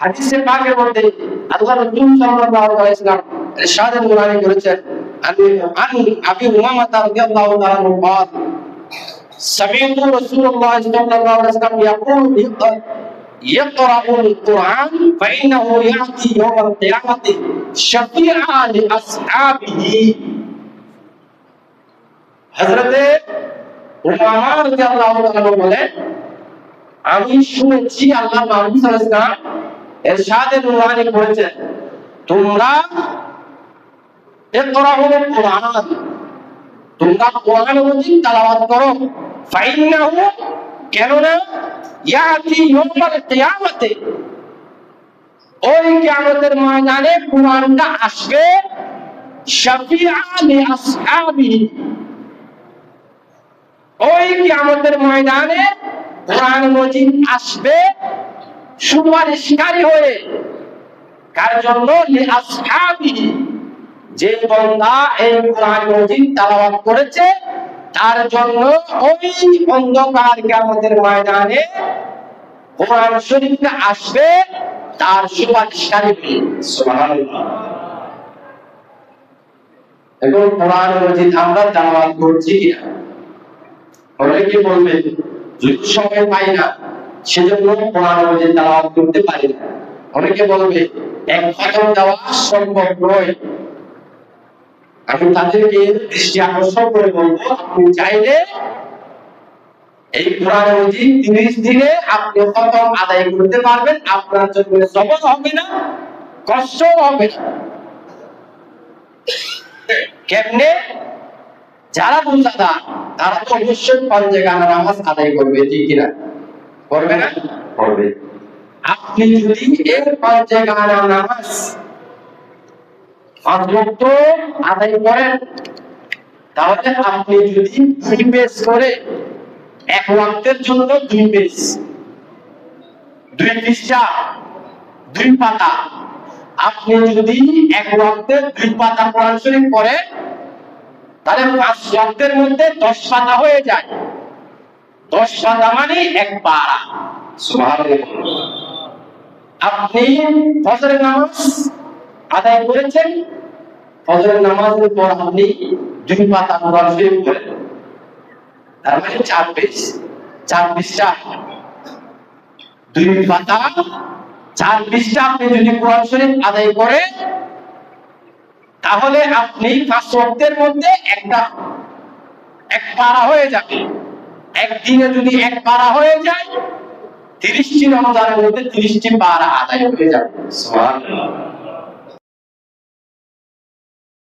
হাদিসে পাকের মধ্যে আল্লাহ রাসূল সাল্লাল্লাহু আলাইহি ওয়াসাল্লাম ইরশাদ নুরানি করেছেন, আবি উমামা রাদিয়াল্লাহু তাআলা قال سمعت رسول الله صلى الله عليه وسلم يقول يقرأ القرآن فإنه يأتي يوم القيامة شفيعا لأصحابه. হযরত উমামা রাদিয়াল্লাহু তাআলা বলেন, আমি শুনেছি আল্লাহ মুহাম্মদ সাল্লাল্লাহু আলাইহি ওয়াসাল্লাম ইরশাদে নুরানি করেছেন, তোমরা ইকরাউল কুরআন, তোমরা কোরআন মাজিদ তেলাওয়াত করো, ফাইন্নাহু, কেননা ইয়াতি ইয়াউমাল কিয়ামতে, ওই কিয়ামতের ময়দানে কুরআনটা আসবে শাফিআন লিআসহাবিহি, ওই কিয়ামতের ময়দানে কোরআন মাজিদ আসবে সুপারিশকারী হয়ে, কার জন্য? লিআসহাবিহি, যে বান্দা এই কোরআন মাজিদ তেলাওয়াত করেছে তার জন্য ওই অন্ধকার কিয়ামতের ময়দানে কোরআন শরীফটা আসবে তার সুপারিশকারী হয়ে। সুবহানাল্লাহ। এখন কোরআন মাজিদ আমরা তেলাওয়াত করছি কিনা? অনেকে বলবে যদি সময় পাই না সেজন্য কোরআন মাজিদ তেলাওয়াত করতে পারি না। অনেকে বলবে এক খতম দেওয়া সম্ভব নয়। আমি তাদেরকে দৃষ্টি আকর্ষণ করে বলবো, আপনি চাইলে এই কোরআন মাজিদ 30 দিনে আপনি খতম আদায় করতে পারবেন, আপনার জন্য সহজ হবে না, কষ্ট হবে না। কেমনে? যারা রোজাদার তারা তো অবশ্যই পাঁচওয়াক্ত নামাজ আদায় করবে, ঠিক কিনা? করবে না? করবে। আপনি যদি এই পাঁচওয়াক্ত নামাজ 5 ওয়াক্ত আদায় করেন, তাহলে আপনি যদি 2 পেজ করে 1 ওয়াক্তের জন্য 2 পেজ, 2 পৃষ্ঠা, 2 পাতা, আপনি যদি 1 ওয়াক্তে 2 পাতা কোরআন শরীফ পড়েন, তাহলে 5 ওয়াক্তের মধ্যে 10 পাতা হয়ে যায়। 10 পাতা মানে 1 পারা। সুবহানাল্লাহ। আপনি ফজরের নামাজ আদায় করেছেন, ফজরের নামাজের পর আপনি 2 পাতা কোরআন শরীফ পড়েন, তার মানে 4 পেজ, 4 পৃষ্ঠা, 2 পাতা, 4 পৃষ্ঠা আপনি যদি কোরআন শরীফ আদায় করেন, তাহলে আপনি 5 ওয়াক্তের মধ্যে 1 পারা হয়ে যাবে। একদিনে যদি 1 পারা হয়ে যায়, 30টি রমজানের মধ্যে 30টি পারা আদায় হয়ে যাবে। সুবহানাল্লাহ।